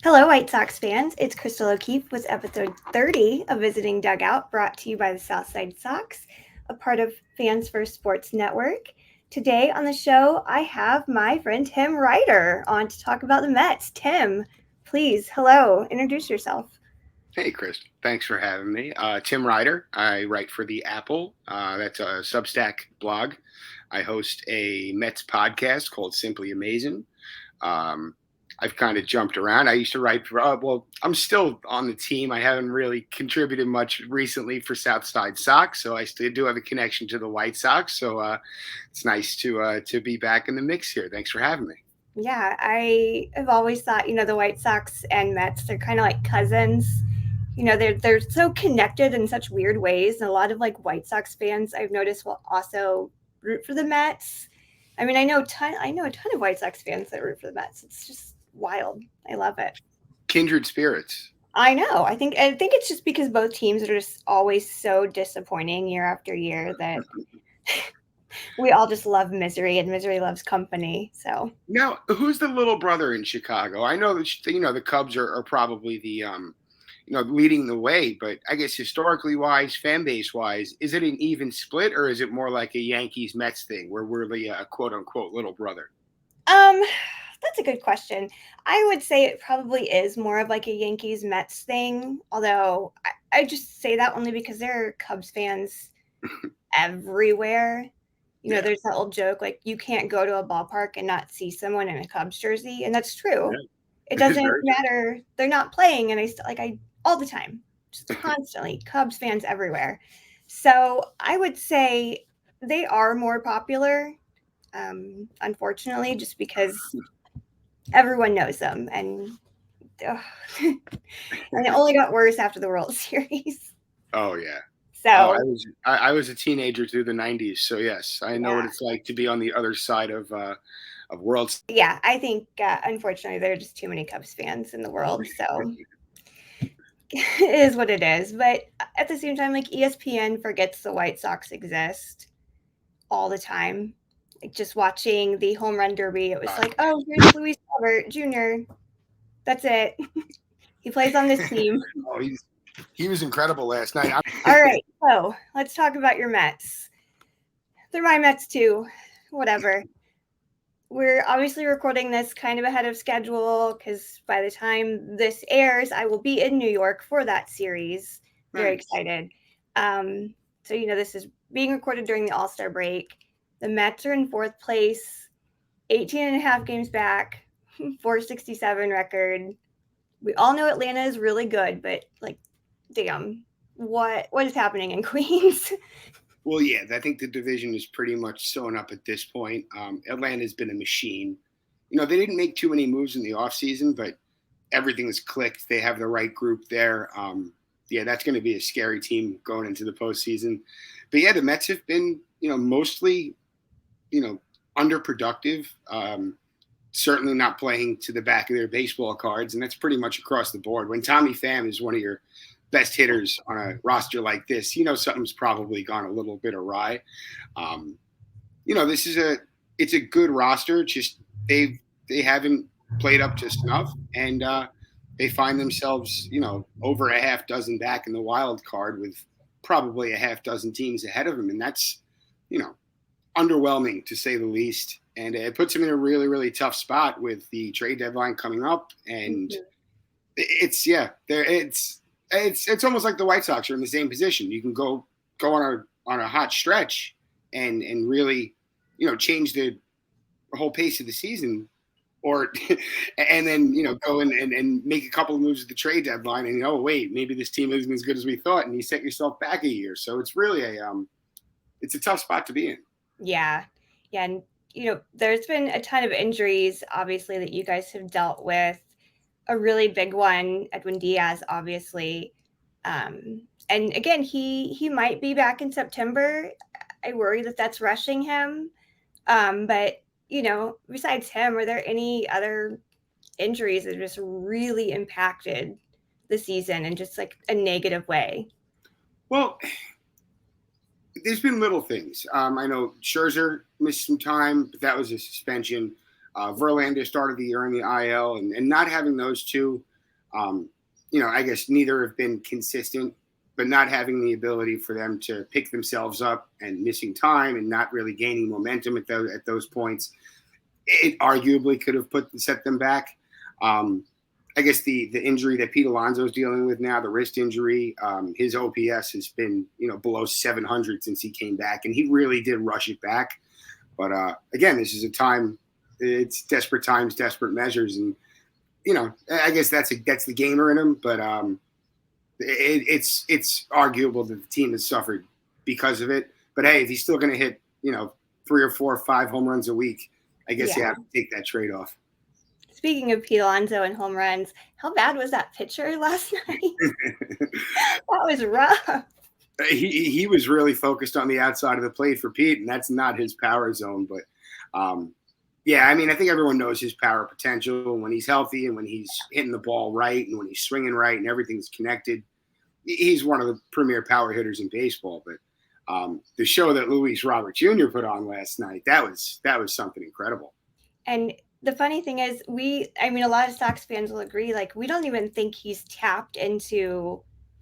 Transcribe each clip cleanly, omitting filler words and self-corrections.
Hello, White Sox fans. It's Crystal O'Keefe with episode 30 of Visiting Dugout, brought to you by the Southside Sox, a part of Fans First Sports Network. Today on the show, I have my friend Tim Ryder on to talk about the Mets. Tim, please, hello, introduce yourself. Hey, Chris. Thanks for having me. Tim Ryder. I write for The Apple. That's a Substack blog. I host a Mets podcast called Simply Amazing. Um, I've kind of jumped around. I used to write for, I'm still on the team. I haven't really contributed much recently for Southside Sox, so I still do have a connection to the White Sox. So it's nice to be back in the mix here. Thanks for having me. Yeah, I have always thought, the White Sox and Mets, they're kind of like cousins. They're so connected in such weird ways. And a lot of like White Sox fans I've noticed will also root for the Mets. I mean, I know a ton of White Sox fans that root for the Mets. It's just wild. I love it. Kindred spirits. I know. I think it's just because both teams are just always so disappointing year after year that we all just love misery and misery loves company. So Now, who's the little brother in Chicago? I know that the Cubs are probably the leading the way, but I guess historically wise, fan base wise, is it an even split or is it more like a Yankees Mets thing where we're the quote unquote little brother? Um, that's a good question. I would say it probably is more of like a Yankees Mets thing, although I just say that only because there are Cubs fans everywhere. Yeah, There's that old joke like you can't go to a ballpark and not see someone in a Cubs jersey, and that's true. yeah, It it's doesn't very true. matter. They're not playing, and I all the time, just constantly Cubs fans everywhere. So I would say they are more popular, unfortunately, just because everyone knows them, and ugh, and it only got worse after the World Series. Oh yeah. Oh, So I was a teenager through the '90s, so yes, I know what yeah, it's like to be on the other side of worlds. yeah, I think unfortunately there are just too many Cubs fans in the world. So it is what it is. But at the same time, like ESPN forgets the White Sox exist all the time. Like just watching the home run derby, it was like, oh, here's Luis Robert Jr. That's it. He plays on this team. Oh, he was incredible last night. All right, so let's talk about your Mets. They're my Mets too. Whatever. We're obviously recording this kind of ahead of schedule because by the time this airs, I will be in New York for that series. Very Nice. excited. So, this is being recorded during the All Star break. The Mets are in fourth place, 18 and a half games back, 467 record. We all know Atlanta is really good, but like, damn, what is happening in Queens? Well, yeah, I think the division is pretty much sewn up at this point. Atlanta's been a machine. They didn't make too many moves in the offseason, but everything's clicked. They have the right group there. Yeah, that's going to be a scary team going into the postseason. But yeah, the Mets have been, mostly, you know, underproductive. Certainly not playing to the back of their baseball cards, and that's pretty much across the board. When Tommy Pham is one of your best hitters on a roster like this, something's probably gone a little bit awry. Um, this is it's a good roster. Just they haven't played up to snuff, and they find themselves, over a half dozen back in the wild card with probably a half dozen teams ahead of them, and that's, you know, underwhelming to say the least. And it puts them in a really, really tough spot with the trade deadline coming up. And it's yeah, there it's almost like the White Sox are in the same position. You can go on a hot stretch and really, change the whole pace of the season, or and then go in and make a couple of moves at the trade deadline, and wait, maybe this team isn't as good as we thought, and you set yourself back a year. So it's really it's a tough spot to be in. Yeah. Yeah. And, there's been a ton of injuries, obviously, that you guys have dealt with. A really big one, Edwin Díaz, obviously. And again, he might be back in September. I worry that that's rushing him. But, besides him, are there any other injuries that just really impacted the season in just like a negative way? Well, there's been little things. I know Scherzer missed some time, but that was a suspension. Verlander started the year in the IL, and not having those two, I guess neither have been consistent, but not having the ability for them to pick themselves up and missing time and not really gaining momentum at those points, it arguably could have set them back. I guess the injury that Pete Alonso is dealing with now, the wrist injury, his OPS has been below 700 since he came back, and he really did rush it back. But again, this is a time. It's desperate times, desperate measures, and I guess that's the gamer in him. But it's arguable that the team has suffered because of it. But hey, if he's still going to hit 3 or 4 or 5 home runs a week, I guess you have to take that trade off. Speaking of Pete Alonso and home runs, how bad was that pitcher last night? That was rough. He was really focused on the outside of the plate for Pete, and that's not his power zone. But I mean, I think everyone knows his power potential when he's healthy and when he's hitting the ball right and when he's swinging right and everything's connected. He's one of the premier power hitters in baseball. But the show that Luis Robert Jr. put on last night, that was something incredible. And the funny thing is, a lot of Sox fans will agree, like, we don't even think he's tapped into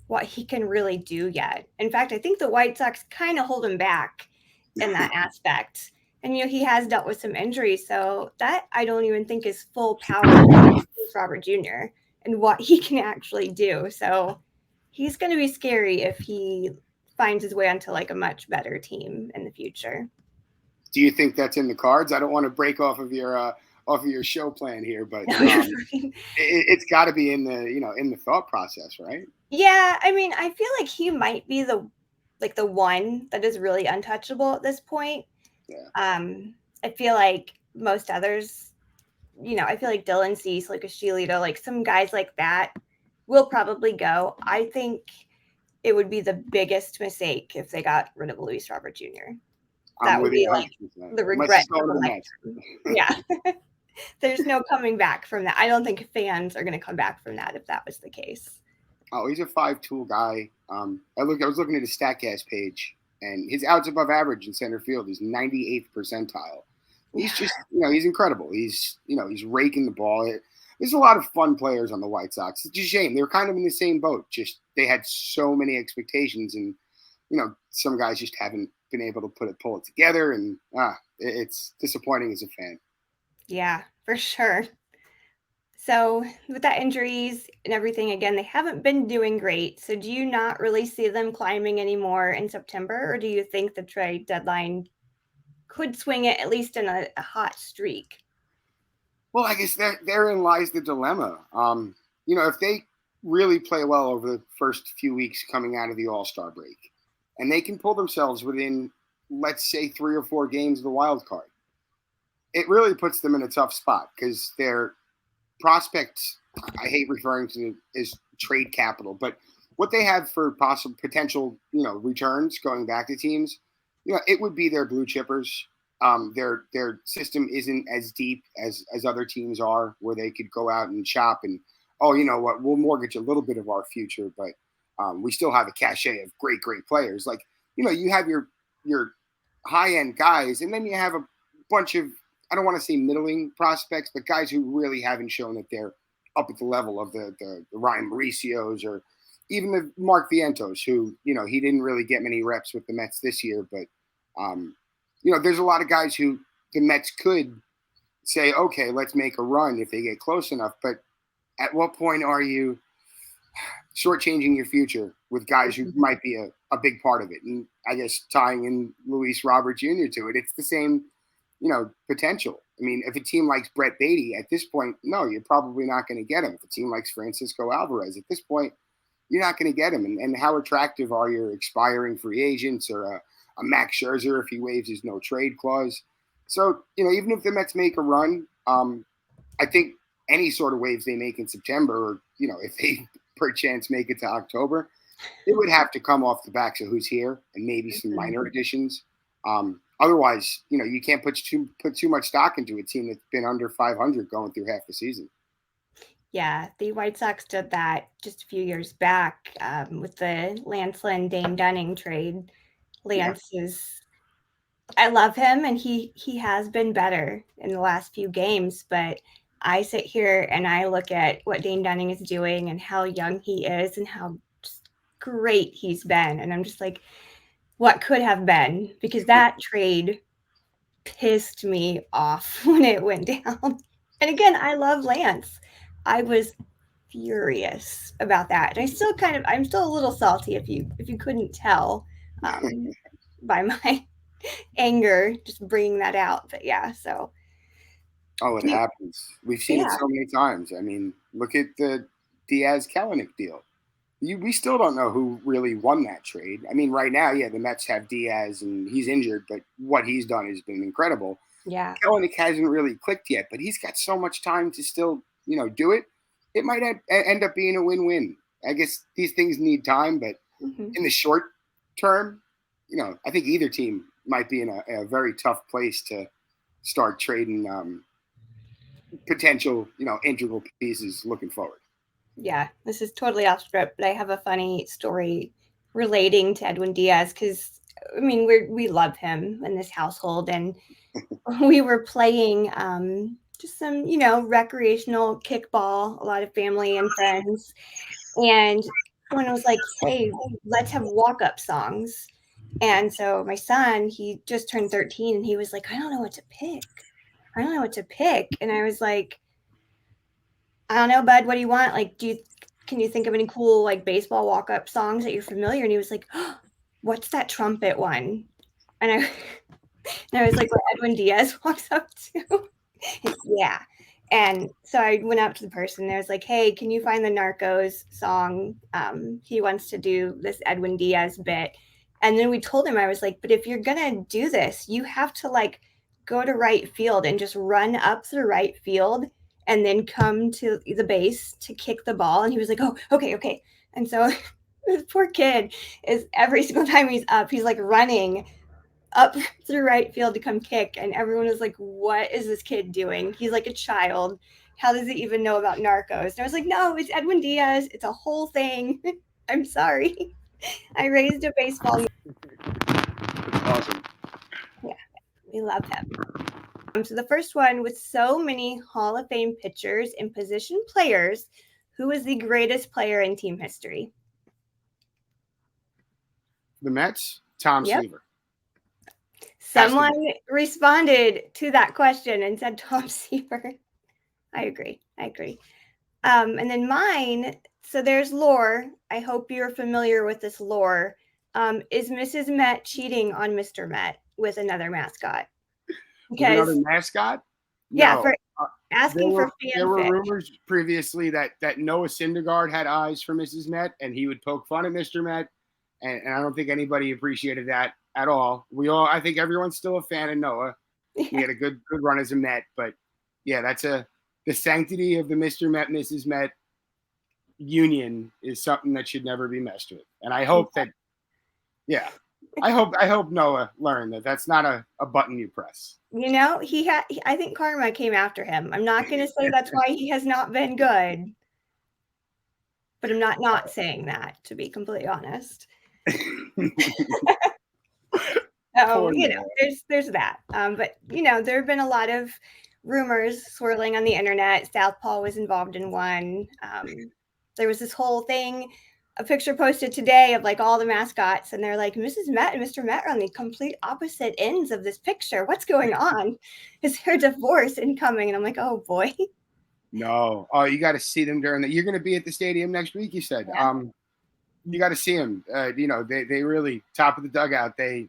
what he can really do yet. In fact, I think the White Sox kind of hold him back in that aspect. And, he has dealt with some injuries, so that I don't even think is full power of Robert Jr. and what he can actually do. So he's going to be scary if he finds his way onto like a much better team in the future. Do you think that's in the cards? I don't want to break off of your show plan here, but it's got to be in the thought process, right? Yeah, I mean, I feel like he might be the one that is really untouchable at this point. Yeah. I feel like most others, I feel like Dylan Cease, like a Giolito, like some guys like that will probably go. I think it would be the biggest mistake if they got rid of Luis Robert Jr. That would be like the regret of a lifetime. Yeah. There's no coming back from that. I don't think fans are going to come back from that if that was the case. Oh, he's a 5-tool guy. I was looking at his StatCast page, and his outs above average in center field is 98th percentile. He's just, he's incredible. He's raking the ball. There's a lot of fun players on the White Sox. It's a shame. They're kind of in the same boat. Just they had so many expectations, and some guys just haven't been able to pull it together, and it's disappointing as a fan. Yeah, for sure. So with that injuries and everything, again, they haven't been doing great. So do you not really see them climbing anymore in September, or do you think the trade deadline could swing it at least in a hot streak? Well, I guess therein lies the dilemma. If they really play well over the first few weeks coming out of the All-Star break, and they can pull themselves within, let's say, 3 or 4 games of the wild card, it really puts them in a tough spot because their prospects, I hate referring to it as trade capital, but what they have for potential, returns going back to teams, it would be their blue chippers. Their system isn't as deep as other teams are, where they could go out and shop and, we'll mortgage a little bit of our future, but we still have a cachet of great players. Like, you have your high-end guys, and then you have a bunch of, I don't want to say middling prospects, but guys who really haven't shown that they're up at the level of the Ryan Mauricios or even the Mark Vientos, who, he didn't really get many reps with the Mets this year. But, there's a lot of guys who the Mets could say, okay, let's make a run if they get close enough. But at what point are you shortchanging your future with guys who might be a big part of it? And I guess tying in Luis Robert Jr. to it, it's the same potential. I mean, if a team likes Brett Beatty at this point, no, you're probably not going to get him. If a team likes Francisco Alvarez at this point, you're not going to get him. And how attractive are your expiring free agents or a Max Scherzer if he waives his no trade clause? So, even if the Mets make a run, I think any sort of waves they make in September, or, if they perchance make it to October, it would have to come off the backs of who's here and maybe some minor additions. Otherwise, you can't put too much stock into a team that's been under 500 going through half the season. Yeah, the White Sox did that just a few years back with the Lance Lynn, Dane Dunning trade. Lance is, I love him, and he has been better in the last few games, but I sit here and I look at what Dane Dunning is doing and how young he is and how great he's been. And I'm just like, what could have been? Because that trade pissed me off when it went down. And again, I love Lance. I was furious about that. And I'm still a little salty if you couldn't tell by my anger just bringing that out. But yeah, so Oh, it do you, happens. We've seen it yeah, so many times. I mean, look at the Diaz-Kellenic deal. We still don't know who really won that trade. I mean, right now, yeah, the Mets have Diaz and he's injured, but what he's done has been incredible. yeah. Kellenic hasn't really clicked yet, but he's got so much time to still, do it. It might end up being a win-win. I guess these things need time, but Mm-hmm. in the short term, I think either team might be in a very tough place to start trading potential, integral pieces looking forward. Yeah, this is totally off script, but I have a funny story relating to Edwin Diaz because I mean we love him in this household, and we were playing just some recreational kickball, a lot of family and friends, and someone was like, "Hey, let's have walk up songs," and so my son, he just turned 13, and he was like, "I don't know what to pick. I don't know what to pick," and I was like, I don't know, bud. What do you want? Like, can you think of any cool like baseball walk up songs that you're familiar? And he was like, oh, "What's that trumpet one?" And I and I was like, "What Edwin Diaz walks up to?" Yeah. And so I went up to the person and I was like, "Hey, can you find the Narcos song? He wants to do this Edwin Diaz bit." And then we told him, I was like, "But if you're gonna do this, you have to like go to right field and just run up through right field and then come to the base to kick the ball." And he was like, "Oh, okay, okay." And so this poor kid is every single time he's up, he's like running up through right field to come kick, and everyone was like, "What is this kid doing? He's like a child. How does he even know about Narcos?" And I was like, "No, it's Edwin Diaz. It's a whole thing." I'm sorry. I raised a baseball. Awesome. Yeah, we love him. So the first one, with so many Hall of Fame pitchers and position players, who is the greatest player in team history? The Mets, Tom Yep. Seaver. Someone responded to that question and said Tom Seaver. I agree. I agree. And then mine, so there's lore. I hope you're familiar with this lore. Is Mrs. Met cheating on Mr. Met with another mascot? With another Because mascot? yeah, No. for There asking for were fanfic. rumors previously that Noah Syndergaard had eyes for Mrs. Met, and he would poke fun at Mr. Met, and I don't think anybody appreciated that at all. I think everyone's still a fan of Noah. He had a good run as a Met, but yeah, the sanctity of the Mr. Met, Mrs. Met union is something that should never be messed with. And I hope that, yeah, I hope Noah learned that that's not a button you press. You know, I think karma came after him. I'm not going to say that's why he has not been good, but I'm not saying that, to be completely honest. So, there's that. But there have been a lot of rumors swirling on the internet. Southpaw was involved in one. There was this whole thing, a picture posted today of like all the mascots, and they're like, Mrs. Met and Mr. Met are on the complete opposite ends of this picture. What's going on? Is there a divorce incoming? And I'm like, oh boy. No. Oh, you got to see them you're going to be at the stadium next week, you said. Yeah. You got to see them. They really, top of the dugout, they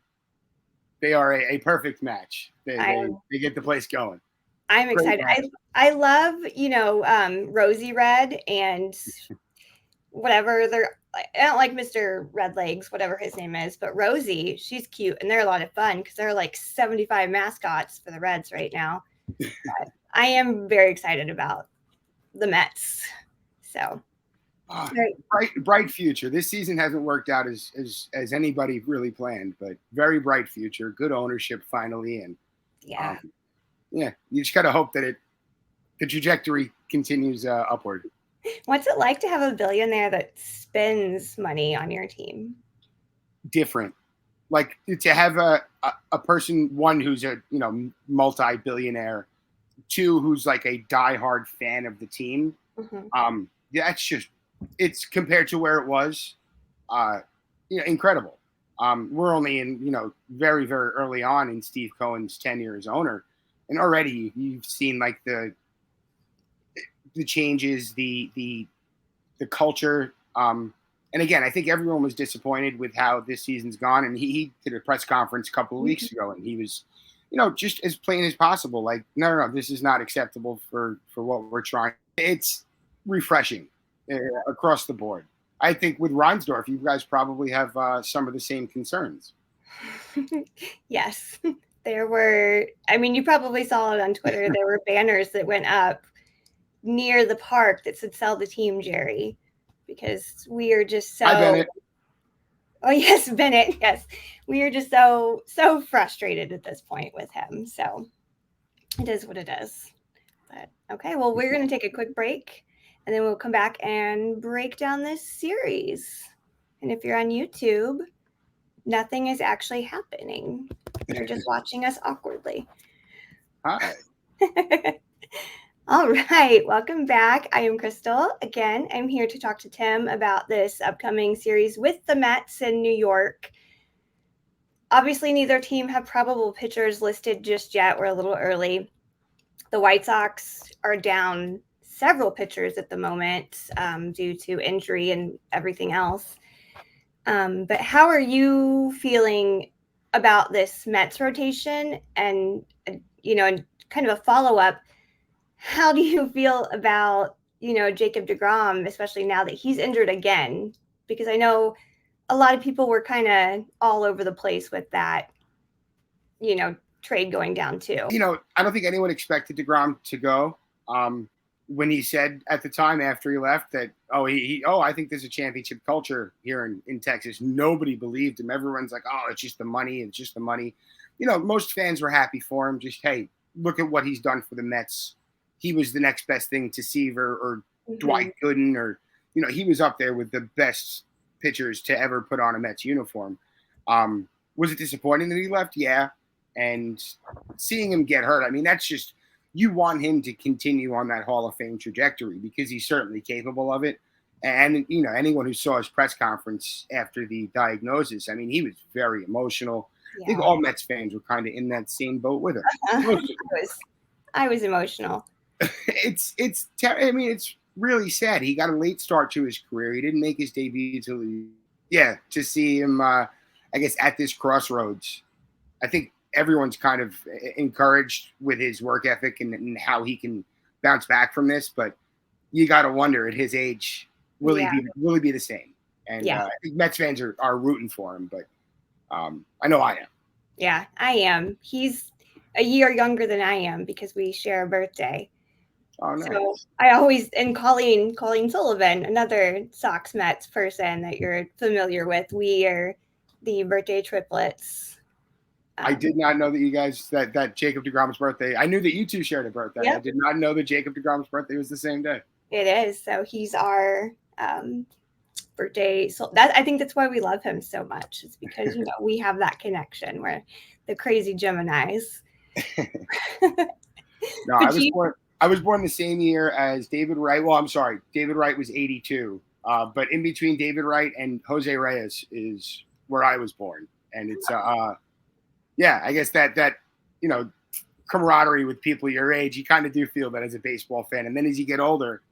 are a perfect match. They get the place going. I'm excited. I love, Rosy Red and whatever I don't like Mr. Red Legs, whatever his name is, but Rosie, she's cute, and they're a lot of fun because there are like 75 mascots for the Reds right now. But I am very excited about the Mets. So bright future. This season hasn't worked out as anybody really planned, but very bright future. Good ownership finally, and yeah. You just gotta hope that the trajectory continues upward. What's it like to have a billionaire that spends money on your team? Different. Like to have a person, one who's a multi-billionaire, two who's like a diehard fan of the team, that's just, it's compared to where it was, incredible. We're only in, very, very early on in Steve Cohen's tenure as owner. And already you've seen like the changes, the culture. And again, I think everyone was disappointed with how this season's gone. And he did a press conference a couple of weeks ago, and he was, just as plain as possible. Like, no, this is not acceptable for what we're trying. It's refreshing across the board. I think with Reinsdorf, you guys probably have some of the same concerns. Yes, there were. I mean, you probably saw it on Twitter. There were banners that went up near the park that said "Sell the team, Jerry," because we are just so. Hi, Bennett. Oh yes, Bennett. Yes, we are just so frustrated at this point with him. So it is what it is. But okay, well, we're going to take a quick break, and then we'll come back and break down this series. And if you're on YouTube, nothing is actually happening. You're just watching us awkwardly. Hi. All right, welcome back. I am Crystal. Again, I'm here to talk to Tim about this upcoming series with the Mets in New York. Obviously, neither team have probable pitchers listed just yet. We're a little early. The White Sox are down several pitchers at the moment due to injury and everything else. But how are you feeling about this Mets rotation? And, and kind of a follow-up, how do you feel about, Jacob deGrom, especially now that he's injured again? Because I know a lot of people were kind of all over the place with that, trade going down too. I don't think anyone expected deGrom to go. When he said at the time after he left that, I think there's a championship culture here in Texas. Nobody believed him. Everyone's like, it's just the money. It's just the money. Most fans were happy for him. Just, hey, look at what he's done for the Mets. He was the next best thing to Seaver or Dwight Gooden, or, he was up there with the best pitchers to ever put on a Mets uniform. Was it disappointing that he left? Yeah. And seeing him get hurt, I mean, that's just, you want him to continue on that Hall of Fame trajectory because he's certainly capable of it. And, anyone who saw his press conference after the diagnosis, I mean, he was very emotional. Yeah. I think all Mets fans were kind of in that same boat with him. I was emotional. It's really sad. He got a late start to his career. He didn't make his debut until to see him, I guess, at this crossroads. I think everyone's kind of encouraged with his work ethic and how he can bounce back from this, but you got to wonder at his age, will he be the same? And I think Mets fans are rooting for him, but I know I am. Yeah, I am. He's a year younger than I am because we share a birthday. Oh, nice. So I always, and Colleen Sullivan, another Sox Mets person that you're familiar with, we are the birthday triplets. I did not know that you guys, that Jacob deGrom's birthday. I knew that you two shared a birthday. Yep. I did not know that Jacob deGrom's birthday was the same day. It is. So he's our birthday. So I think that's why we love him so much. It's because, we have that connection. We're the crazy Geminis. No, I was born the same year as David Wright. Well, I'm sorry. David Wright was 82. But in between David Wright and Jose Reyes is where I was born. And it's, I guess that camaraderie with people your age, you kind of do feel that as a baseball fan. And then as you get older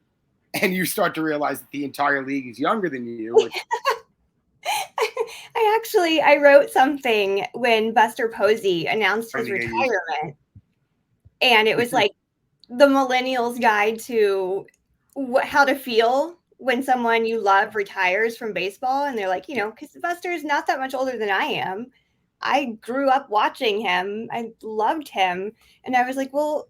and you start to realize that the entire league is younger than you. I wrote something when Buster Posey announced his retirement. And it was like the millennials guide to how to feel when someone you love retires from baseball. And they're like, because Buster is not that much older than I am. I grew up watching him. I loved him. And I was like, well,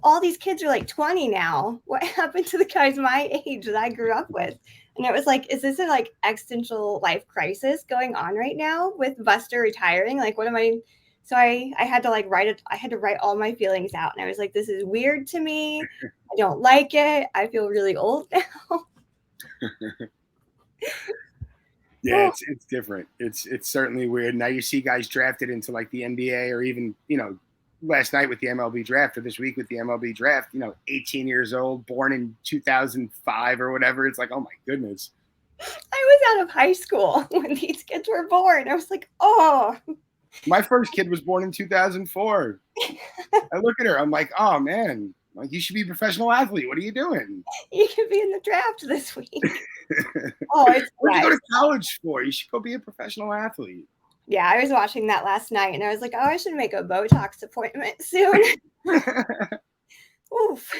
all these kids are like 20 now. What happened to the guys my age that I grew up with? And it was like, is this a like existential life crisis going on right now with Buster retiring? Like, what am I? So I had to like write it. I had to write all my feelings out. And I was like, this is weird to me. I don't like it. I feel really old now. Yeah, it's different. It's certainly weird. Now you see guys drafted into like the NBA or even, last night with the MLB draft, or this week with the MLB draft, 18 years old, born in 2005 or whatever. It's like, oh my goodness. I was out of high school when these kids were born. I was like, oh. My first kid was born in 2004. I look at her, I'm like, oh man, like you should be a professional athlete. What are you doing? You could be in the draft this week. Oh, it's what did you go to college for? You should go be a professional athlete. Yeah, I was watching that last night and I was like, oh, I should make a Botox appointment soon. Oof.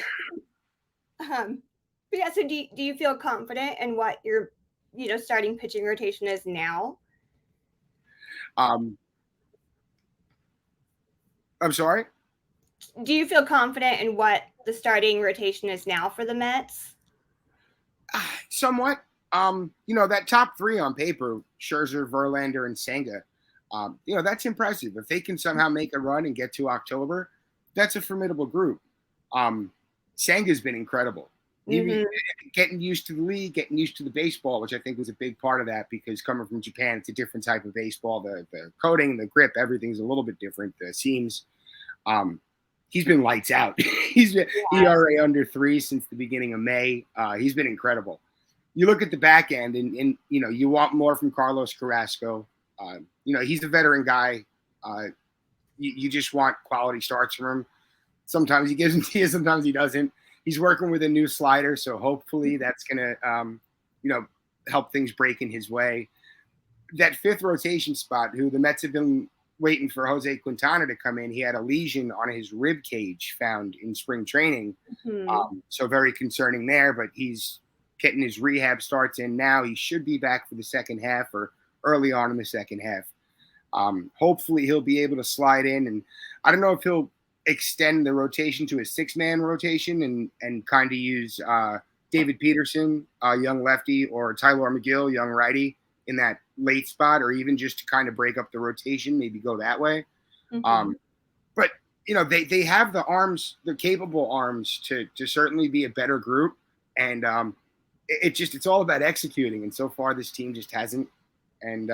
But yeah, so do you feel confident in what your starting pitching rotation is now? I'm sorry? Do you feel confident in what the starting rotation is now for the Mets? Somewhat. That top three on paper, Scherzer, Verlander, and Senga, that's impressive. If they can somehow make a run and get to October, that's a formidable group. Senga's been incredible. Mm-hmm. Getting used to the league, getting used to the baseball, which I think was a big part of that, because coming from Japan, it's a different type of baseball. The coating, the grip, everything's a little bit different. The seams. He's been lights out. He's been ERA under 3 since the beginning of May. He's been incredible. You look at the back end, and you want more from Carlos Carrasco. He's a veteran guy. You just want quality starts from him. Sometimes he gives them to you, sometimes he doesn't. He's working with a new slider, so hopefully that's going to, help things break in his way. That fifth rotation spot, who the Mets have been waiting for Jose Quintana to come in, he had a lesion on his rib cage found in spring training. Mm-hmm. So very concerning there, but he's getting his rehab starts in now. He should be back for the second half or early on in the second half. Hopefully he'll be able to slide in, and I don't know if he'll extend the rotation to a 6-man rotation and kind of use David Peterson, young lefty, or Tyler McGill, young righty, in that late spot, or even just to kind of break up the rotation, maybe go that way. Mm-hmm. But they have the arms, the capable arms to certainly be a better group, and it's all about executing. And so far, this team just hasn't. And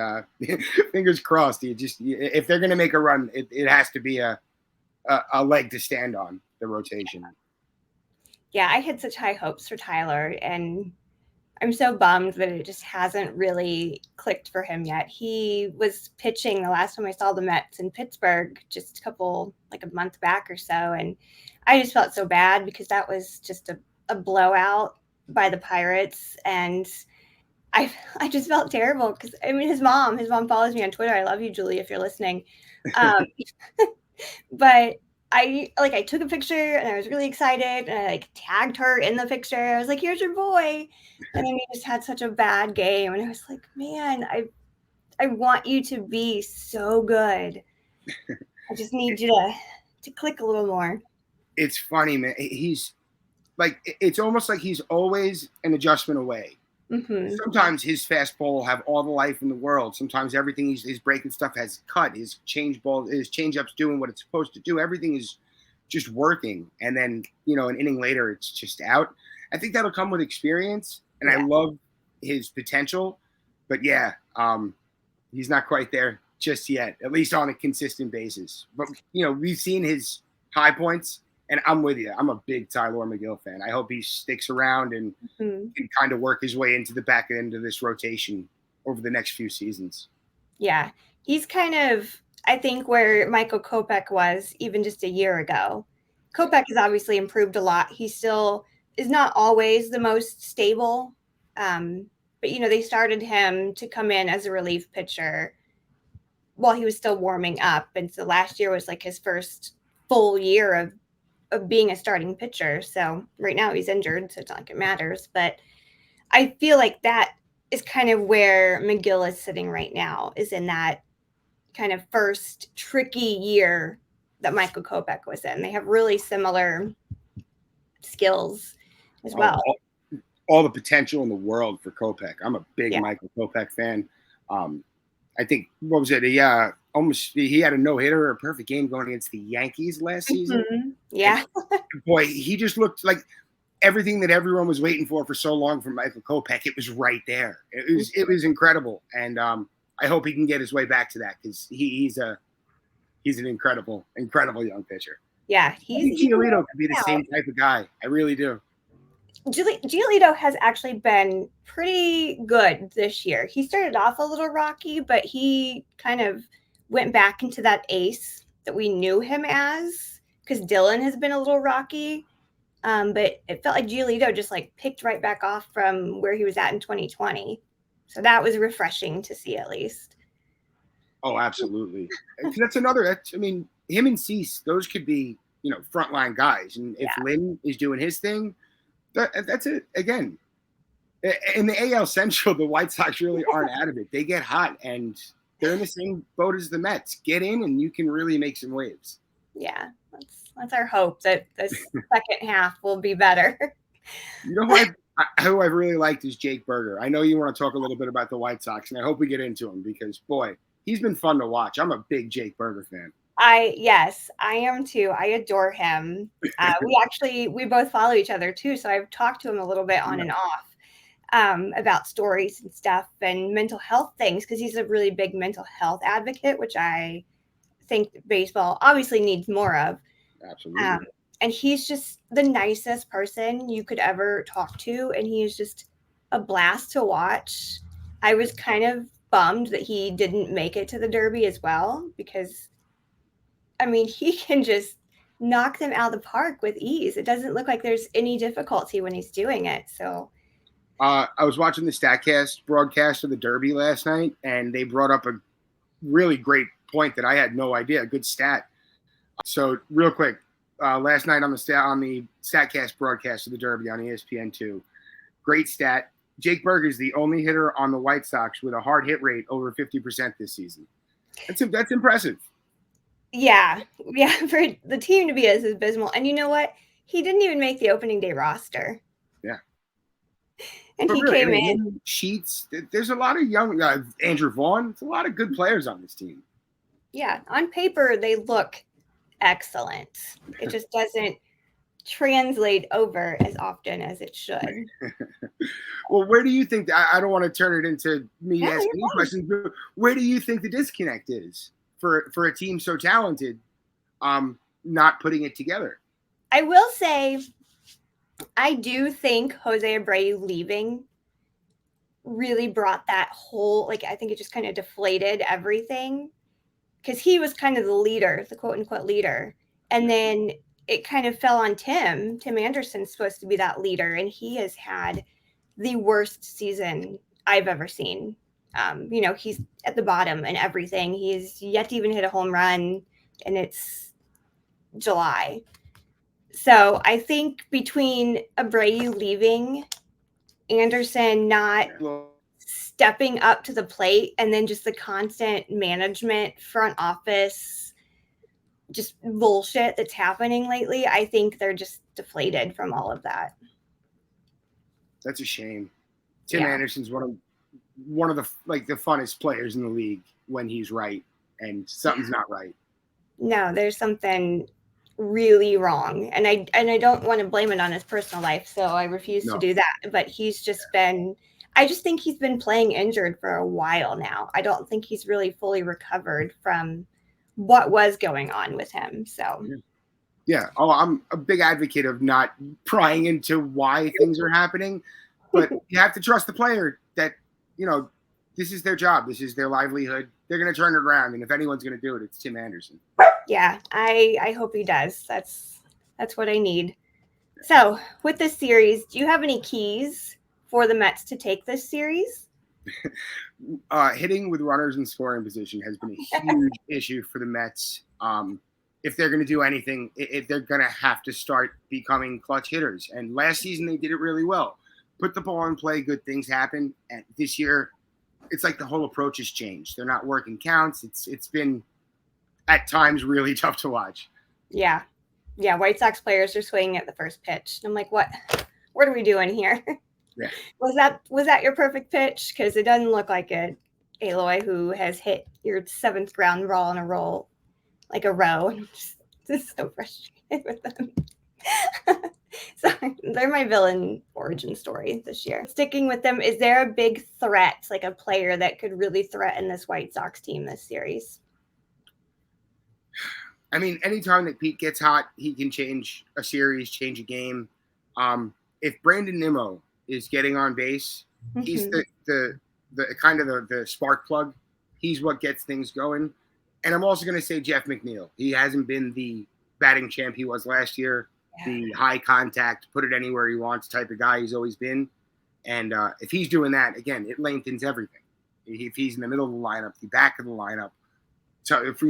fingers crossed. If they're going to make a run, it has to be a leg to stand on, the rotation. Yeah, I had such high hopes for Tyler, and I'm so bummed that it just hasn't really clicked for him yet. He was pitching the last time I saw the Mets in Pittsburgh, just a month back or so, and I just felt so bad because that was just a blowout by the Pirates, and I just felt terrible because his mom follows me on Twitter. I love you, Julie, if you're listening. But I took a picture and I was really excited, and I tagged her in the picture. I was like, here's your boy. And then he just had such a bad game. And I was like, man, I want you to be so good. I just need you to click a little more. It's funny, man. He's it's almost like he's always an adjustment away. Mm-hmm. Sometimes his fastball will have all the life in the world. Sometimes everything he's breaking stuff has cut. His changeup's doing what it's supposed to do. Everything is just working. And then, an inning later, it's just out. I think that'll come with experience. And I love his potential. But he's not quite there just yet, at least on a consistent basis. But, we've seen his high points. And I'm with you. I'm a big Tyler McGill fan. I hope he sticks around and can kind of work his way into the back end of this rotation over the next few seasons. Yeah. He's kind of, I think, where Michael Kopech was even just a year ago. Kopech has obviously improved a lot. He still is not always the most stable. But, they started him to come in as a relief pitcher while he was still warming up. And so last year was his first full year of being a starting pitcher. So right now he's injured, so it's not like it matters. But I feel like that is kind of where McGill is sitting right now, is in that kind of first tricky year that Michael Kopech was in. They have really similar skills as well. All the potential in the world for Kopech. I'm a big Michael Kopech fan. I think, what was it? He had a no-hitter or a perfect game going against the Yankees last season. Mm-hmm. Yeah. And boy, he just looked like everything that everyone was waiting for so long from Michael Kopech. It was right there. It was incredible. And I hope he can get his way back to that, because he's a he's an incredible young pitcher. Yeah, I think Giolito could be the same type of guy. I really do. Giolito has actually been pretty good this year. He started off a little rocky, but he kind of went back into that ace that we knew him as, because Dylan has been a little rocky. But it felt like Giolito just like picked right back off from where he was at in 2020. So that was refreshing to see, at least. Oh, absolutely. I mean, him and Cease, those could be, frontline guys. And if Lynn is doing his thing, that's it. Again, in the AL Central, the White Sox really aren't out of it. They get hot, and they're in the same boat as the Mets. Get in, and you can really make some waves. Yeah, that's our hope, that the second half will be better. You know who I've really liked is Jake Berger. I know you want to talk a little bit about the White Sox, and I hope we get into him because, boy, he's been fun to watch. I'm a big Jake Berger fan. Yes, I am too. I adore him. We both follow each other too, so I've talked to him a little bit on and off about stories and stuff and mental health things, because he's a really big mental health advocate, which I think baseball obviously needs more of. Absolutely. And he's just the nicest person you could ever talk to, and he is just a blast to watch. I was kind of bummed that he didn't make it to the Derby as well, because I mean, he can just knock them out of the park with ease. It doesn't look like there's any difficulty when he's doing it. So I was watching the StatCast broadcast of the Derby last night, and they brought up a really great point that I had no idea. A good stat. So real quick, last night on the StatCast broadcast of the Derby on ESPN2, great stat. Jake Berger is the only hitter on the White Sox with a hard hit rate over 50% this season. That's impressive. Yeah, for the team to be as abysmal. And you know what? He didn't even make the opening day roster. Yeah. And but he really, came in. Sheets. There's a lot of young Andrew Vaughn. There's a lot of good players on this team. Yeah, on paper they look excellent. It just doesn't translate over as often as it should. Well, where do you think? I don't want to turn it into me asking you questions, but where do you think the disconnect is for a team so talented, not putting it together? I will say, I do think Jose Abreu leaving really brought that whole, I think it just kind of deflated everything, because he was kind of the leader, the quote unquote leader. And then it kind of fell on Tim. Tim Anderson's supposed to be that leader, and he has had the worst season I've ever seen. He's at the bottom and everything. He's yet to even hit a home run, and it's July. So I think between Abreu leaving, Anderson not stepping up to the plate, and then just the constant management, front office, just bullshit that's happening lately, I think they're just deflated from all of that. That's a shame. Tim Anderson's one of the the funnest players in the league when he's right, and something's not right. No, there's something really wrong, and I don't want to blame it on his personal life, so I refuse to do that. But he's just been, I just think he's been playing injured for a while now. I don't think he's really fully recovered from what was going on with him. So yeah. Oh, I'm a big advocate of not prying into why things are happening, but you have to trust the player that, this is their job. This is their livelihood. They're going to turn it around. And if anyone's going to do it, it's Tim Anderson. Yeah, I hope he does. That's what I need. So with this series, do you have any keys for the Mets to take this series? Hitting with runners in scoring position has been a huge issue for the Mets. If they're going to do anything, they're going to have to start becoming clutch hitters. And last season, they did it really well. Put the ball in play, good things happen. And this year, it's like the whole approach has changed. They're not working counts. It's been, at times, really tough to watch. Yeah. White Sox players are swinging at the first pitch. I'm like, what are we doing here? Yeah. Was that your perfect pitch? Because it doesn't look like it. Aloy, who has hit your 7th ground ball in a row, like a row. Just so frustrated with them. So they're my villain origin story this year. Sticking with them, is there a big threat, like a player that could really threaten this White Sox team this series? I mean, anytime that Pete gets hot, he can change a series, change a game. If Brandon Nimmo is getting on base, he's Mhm. the kind of the spark plug. He's what gets things going. And I'm also going to say Jeff McNeil. He hasn't been the batting champ he was last year, Yeah. the high contact, put it anywhere he wants type of guy he's always been. And if he's doing that, again, it lengthens everything. If he's in the middle of the lineup, the back of the lineup, so if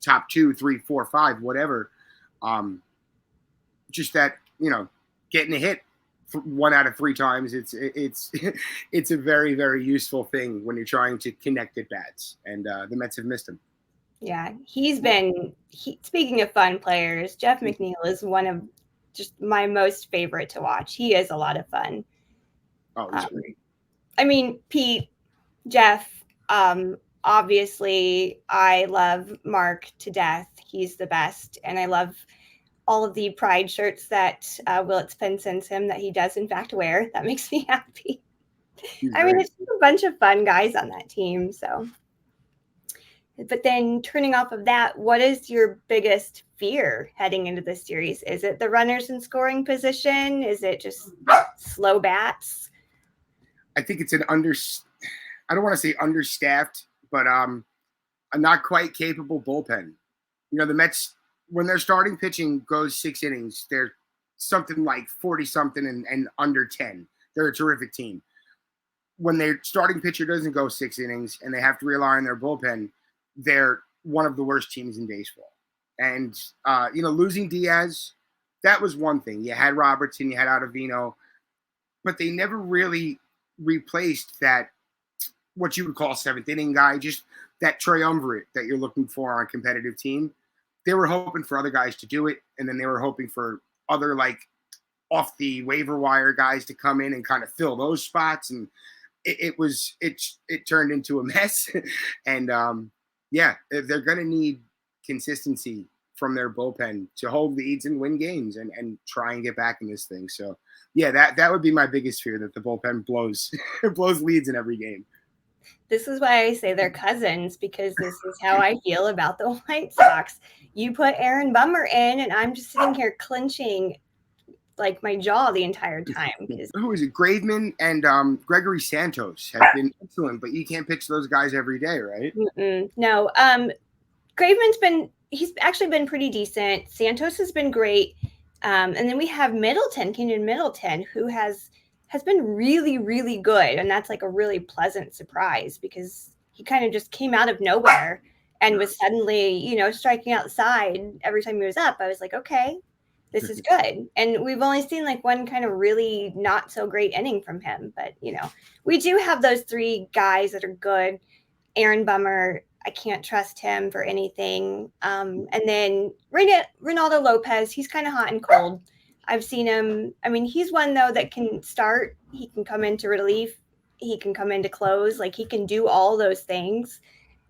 top 2, 3, 4, 5, whatever, just that getting a hit 1 out of 3 times, it's it's a very, very useful thing when you're trying to connect at bats, and the Mets have missed him. Yeah, speaking of fun players, Jeff McNeil is one of just my most favorite to watch. He is a lot of fun. Oh, he's great. I mean, Pete, Jeff, obviously, I love Mark to death. He's the best. And I love all of the pride shirts that Willett Penn sends him that he does, in fact, wear. That makes me happy. He's I mean, great. it's just a bunch of fun guys on that team. So, but then turning off of that, what is your biggest fear heading into this series? Is it the runners in scoring position? Is it just slow bats? I think it's I don't want to say understaffed, but a not quite capable bullpen. The Mets, when their starting pitching goes 6 innings, they're something like 40 something and under 10. They're a terrific team. When their starting pitcher doesn't go 6 innings and they have to rely on their bullpen, they're one of the worst teams in baseball. And losing Diaz, that was one thing. You had Robertson, you had Ottavino, but they never really replaced that, what you would call 7th inning guy, just that triumvirate that you're looking for on a competitive team. They were hoping for other guys to do it, and then they were hoping for other, like, off the waiver wire guys to come in and kind of fill those spots, and it turned into a mess. And they're going to need consistency from their bullpen to hold leads and win games and try and get back in this thing. So yeah, that would be my biggest fear, that the bullpen blows blows leads in every game. This is why I say they're cousins, because this is how I feel about the White Sox. You put Aaron Bummer in, and I'm just sitting here clenching like my jaw the entire time. Who is it? Graveman and Gregory Santos have been excellent, but you can't pitch those guys every day, right? No. He's actually been pretty decent. Santos has been great. And then we have Keenan Middleton, who has been really, really good. And that's like a really pleasant surprise, because he kind of just came out of nowhere and was suddenly, striking outside every time he was up. I was like, okay, this is good. And we've only seen like one kind of really not so great inning from him. But, we do have those 3 guys that are good. Aaron Bummer, I can't trust him for anything. And then Ronaldo Lopez, he's kind of hot and cold. I've seen him. I mean, he's one, though, that can start. He can come into relief. He can come into close. Like, he can do all those things.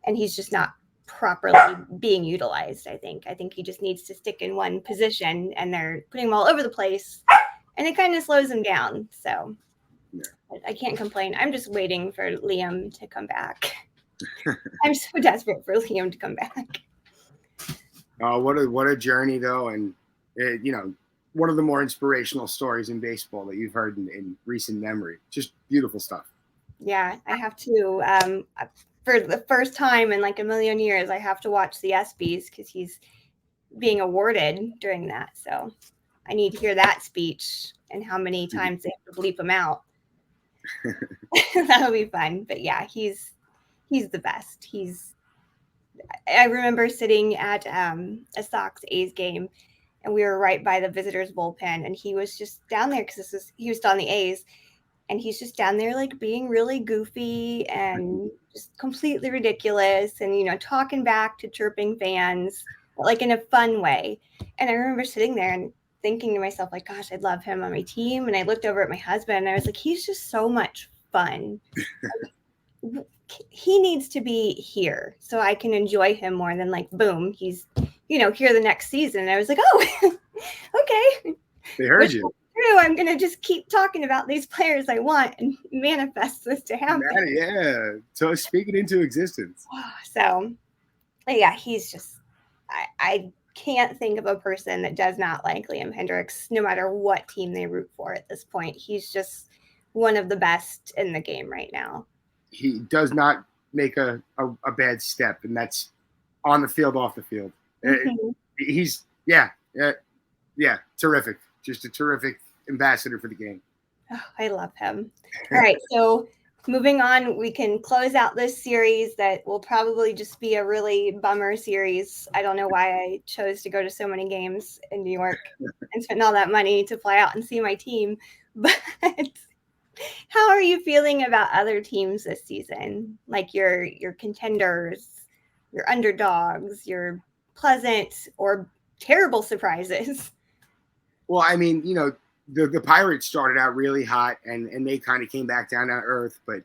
And he's just not properly being utilized, I think. I think he just needs to stick in one position, and they're putting him all over the place. And it kind of slows him down. So I can't complain. I'm just waiting for Liam to come back. I'm so desperate for Liam to come back. Oh, what a journey, though. And, one of the more inspirational stories in baseball that you've heard in recent memory. Just beautiful stuff. Yeah, I have to. For the first time in like a million years, I have to watch the ESPYs because he's being awarded during that. So I need to hear that speech and how many times they have to bleep him out. That'll be fun. But yeah, he's the best. I remember sitting at a Sox A's game, and we were right by the visitors' bullpen, and he was just down there because he was still on the A's, and he's just down there like being really goofy and just completely ridiculous, and talking back to chirping fans, but like in a fun way. And I remember sitting there and thinking to myself, like, gosh, I'd love him on my team. And I looked over at my husband, and I was like, he's just so much fun. He needs to be here so I can enjoy him more than like, boom, he's, here the next season. And I was like, oh, okay. They heard you. True. I'm going to just keep talking about these players I want and manifest this to happen. Yeah. So speak it into existence. So, yeah, he's just, I can't think of a person that does not like Liam Hendricks, no matter what team they root for at this point. He's just one of the best in the game right now. He does not make a bad step, and that's on the field, off the field. Mm-hmm. He's terrific. Just a terrific ambassador for the game. Oh, I love him. All right, so moving on, we can close out this series that will probably just be a really bummer series. I don't know why I chose to go to so many games in New York and spend all that money to fly out and see my team. But how are you feeling about other teams this season? Like your contenders, your underdogs, your pleasant or terrible surprises? Well, I mean, the Pirates started out really hot, and they kind of came back down to earth. But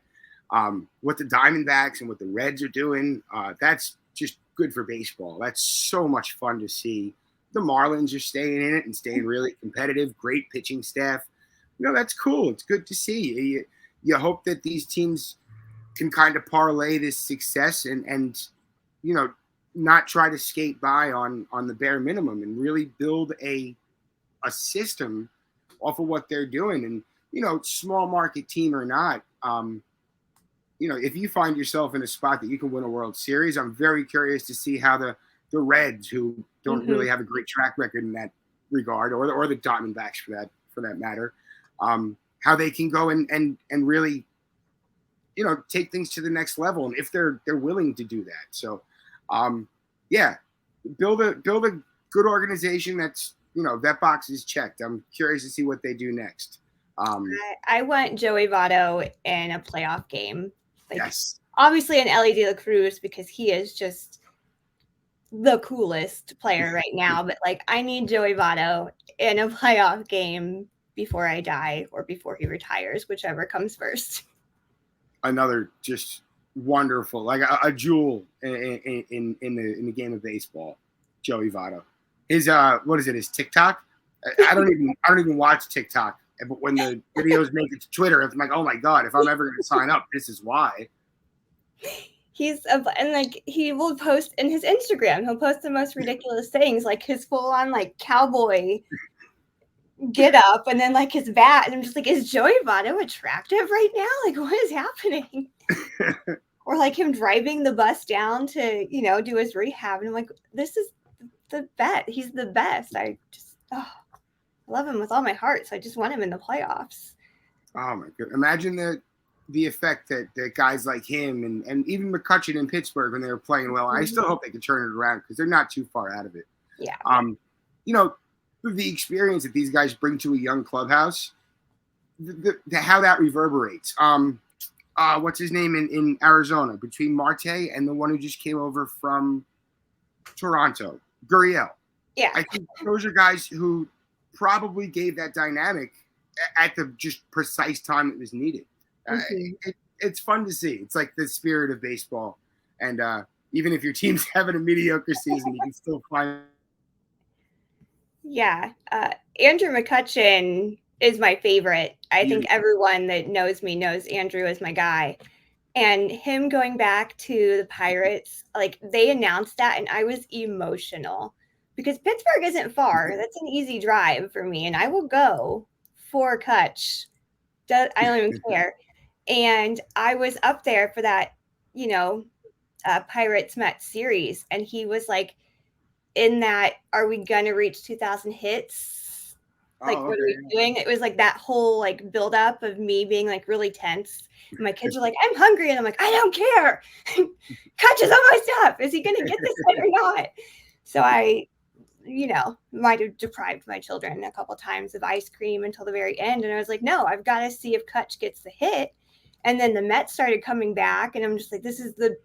what the Diamondbacks and what the Reds are doing, that's just good for baseball. That's so much fun to see. The Marlins are staying in it and staying really competitive. Great pitching staff. That's cool. It's good to see. You hope that these teams can kind of parlay this success and not try to skate by on the bare minimum and really build a system off of what they're doing. And small market team or not, if you find yourself in a spot that you can win a World Series, I'm very curious to see how the Reds, who don't really have a great track record in that regard, or the Diamondbacks for that matter, how they can go and really take things to the next level, and if they're willing to do that. So build a good organization that's that box is checked. I'm curious to see what they do next. I want Joey Votto in a playoff game. Yes. Obviously an Ellie De La Cruz, because he is just the coolest player right now. But I need Joey Votto in a playoff game before I die or before he retires, whichever comes first. Another just wonderful, a jewel in the game of baseball, Joey Votto. His what is it? His TikTok? I don't even watch TikTok. But when the videos make it to Twitter, it's like, oh my god! If I'm ever going to sign up, this is why. He will post in his Instagram. He'll post the most ridiculous things, like his full on cowboy get up, and then his bat. And I'm just like, is Joey Votto attractive right now? What is happening? Or him driving the bus down to do his rehab, and I'm like, this is the best. He's the best. I love him with all my heart. So I just want him in the playoffs. Oh my god! Imagine the effect that guys like him and even McCutchen in Pittsburgh, when they were playing well. I still hope they can turn it around because they're not too far out of it. Yeah. The experience that these guys bring to a young clubhouse, how that reverberates. What's his name in Arizona, between Marte and the one who just came over from Toronto, Gurriel. Yeah. I think those are guys who probably gave that dynamic at the just precise time it was needed. It's fun to see. It's like the spirit of baseball. And even if your team's having a mediocre season, you can still find. Yeah. Andrew McCutchen is my favorite. I think everyone that knows me knows Andrew is my guy. And him going back to the Pirates, they announced that, and I was emotional because Pittsburgh isn't far. That's an easy drive for me, and I will go for Kutch. I don't even care. And I was up there for that, Pirates Mets series, and he was in that, are we gonna reach 2,000 hits? What are we doing? It was that whole build up of me being really tense. And my kids are like, I'm hungry, and I'm like, I don't care. Kutch is on my stuff. Is he gonna get this hit or not? So I might have deprived my children a couple times of ice cream until the very end. And I was like, no, I've got to see if Kutch gets the hit. And then the Mets started coming back, and I'm just like, this is the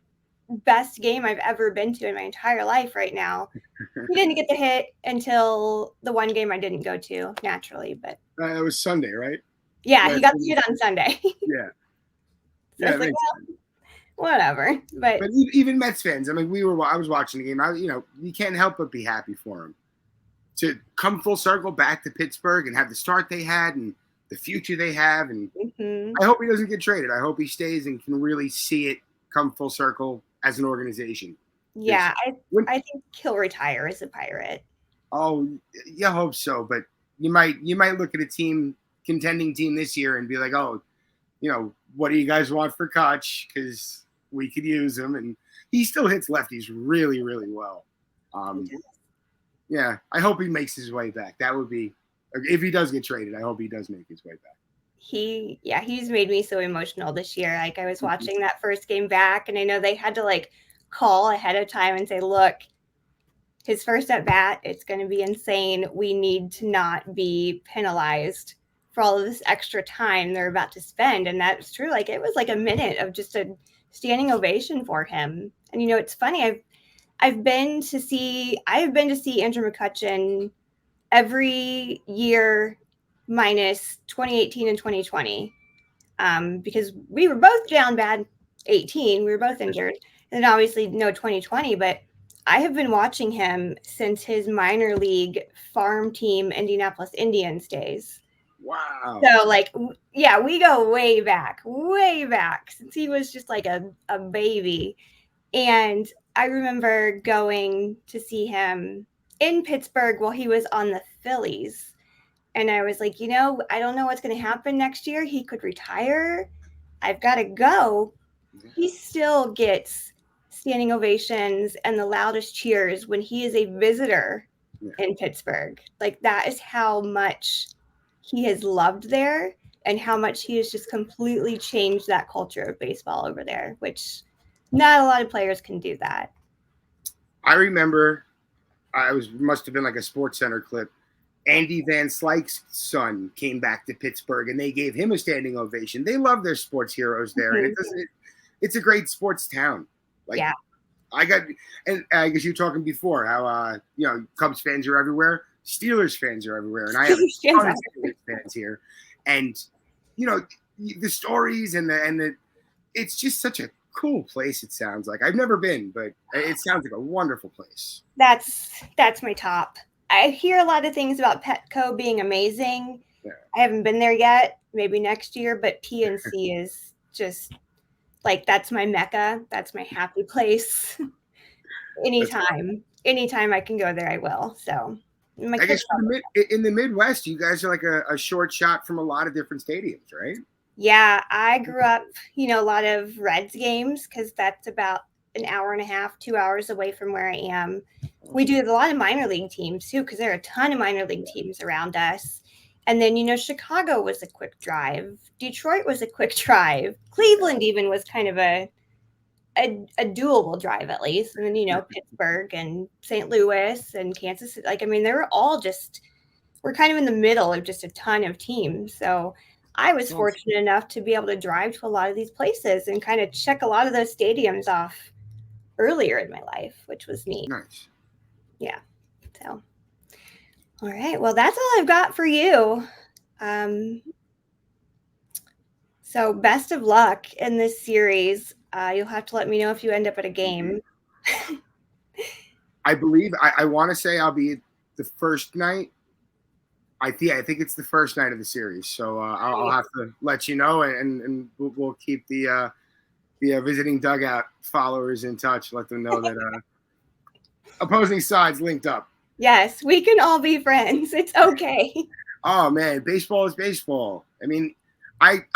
best game I've ever been to in my entire life right now. He didn't get the hit until the one game I didn't go to, naturally. But it was Sunday, right? Yeah, he got the hit on Sunday. Yeah. So I was like, well, whatever. But even Mets fans, I mean, I was watching the game. You can't help but be happy for him to come full circle back to Pittsburgh and have the start they had and the future they have. And I hope he doesn't get traded. I hope he stays and can really see it come full circle as an organization. Yeah, When, I think he'll retire as a Pirate. oh, you hope so, but you might look at a contending team this year and be like, oh, what do you guys want for Koch? Because we could use him, and he still hits lefties really, really well. Yeah, I hope he makes his way back. That would be, if he does get traded, I hope he does make his way back. He's made me so emotional this year. Like, I was watching that first game back, and I know they had to like call ahead of time and say, look, his first at bat, it's going to be insane. We need to not be penalized for all of this extra time they're about to spend. And that's true. Like, it was like a minute of just a standing ovation for him. And it's funny. I've been to see Andrew McCutchen every year minus 2018 and 2020, because we were both down bad 18. We were both injured. And obviously no 2020, but I have been watching him since his minor league farm team Indianapolis Indians days. Wow. So, like, yeah, we go way back since he was just like a baby. And I remember going to see him in Pittsburgh while he was on the Phillies. And I was like, I don't know what's going to happen next year. He could retire. I've got to go. He still gets standing ovations and the loudest cheers when he is a visitor in Pittsburgh. Like, that is how much he has loved there and how much he has just completely changed that culture of baseball over there, which not a lot of players can do that. I remember must have been like a Sports Center clip. Andy Van Slyke's son came back to Pittsburgh, and they gave him a standing ovation. They love their sports heroes there, and it's a great sports town. Like, yeah. And I guess you were talking before how Cubs fans are everywhere, Steelers fans are everywhere, and I have a ton of Steelers fans here, and the stories and the it's just such a cool place. It sounds like I've never been, but it sounds like a wonderful place. That's my top. I hear a lot of things about Petco being amazing. Yeah. I haven't been there yet. Maybe next year, but PNC is just like, that's my mecca. That's my happy place. Anytime I can go there, I will. So I guess in the Midwest, you guys are like a short shot from a lot of different stadiums, right? Yeah, I grew up, a lot of Reds games because that's about an hour and a half, 2 hours away from where I am. We do a lot of minor league teams too, because there are a ton of minor league teams around us. And then, Chicago was a quick drive. Detroit was a quick drive. Cleveland even was kind of a doable drive, at least. And then, Pittsburgh and St. Louis and Kansas City. Like, I mean, we're kind of in the middle of just a ton of teams. So I was fortunate enough to be able to drive to a lot of these places and kind of check a lot of those stadiums off earlier in my life, which was neat. Nice. Yeah. So, all right. Well, that's all I've got for you. So best of luck in this series. You'll have to let me know if you end up at a game. I believe I want to say I'll be the first night. I think it's the first night of the series, so I'll have to let you know, and we'll keep the visiting dugout followers in touch. Let them know that opposing sides linked up. Yes, we can all be friends. It's okay. Oh man, baseball is baseball. I mean, I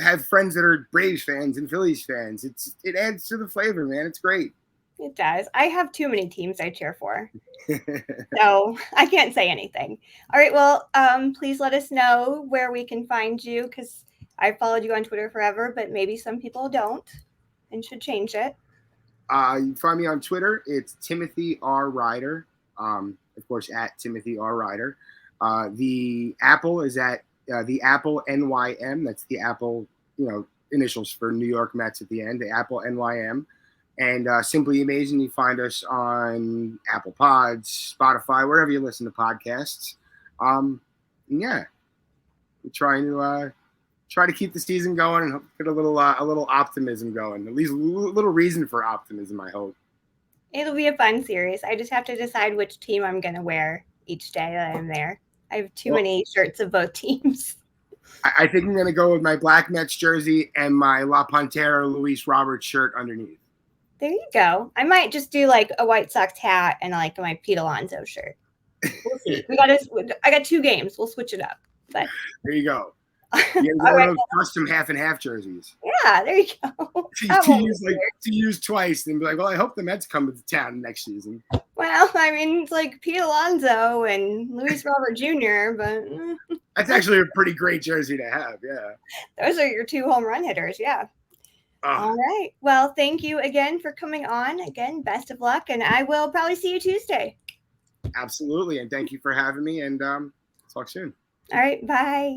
have friends that are Braves fans and Phillies fans. It adds to the flavor, man. It's great. It does. I have too many teams I cheer for, so I can't say anything. All right. Well, please let us know where we can find you, because I've followed you on Twitter forever, but maybe some people don't and should change it. You can find me on Twitter. It's Timothy R. Ryder. Of course, at Timothy R. Ryder. The Apple is at the Apple NYM. That's the Apple, initials for New York Mets at the end. The Apple NYM. And Simply Amazing, you find us on Apple Pods, Spotify, wherever you listen to podcasts. Yeah, we're trying to keep the season going and get a little optimism going. At least a little reason for optimism, I hope. It'll be a fun series. I just have to decide which team I'm going to wear each day that I'm there. I have too many shirts of both teams. I think I'm going to go with my Black Mets jersey and my La Pantera Luis Roberts shirt underneath. There you go. I might just do like a White Sox hat and like my Pete Alonso shirt. We'll see. I got 2 games. We'll switch it up. But there you go. You got one of those custom half and half jerseys. Yeah, there you go. to use twice and be like, well, I hope the Mets come to town next season. Well, I mean, it's like Pete Alonso and Luis Robert Jr., but that's actually a pretty great jersey to have. Yeah, those are your 2 home run hitters. Yeah. All right. Well, thank you again for coming on. Again, best of luck, and I will probably see you Tuesday. Absolutely, and thank you for having me. And talk soon. All right. Bye.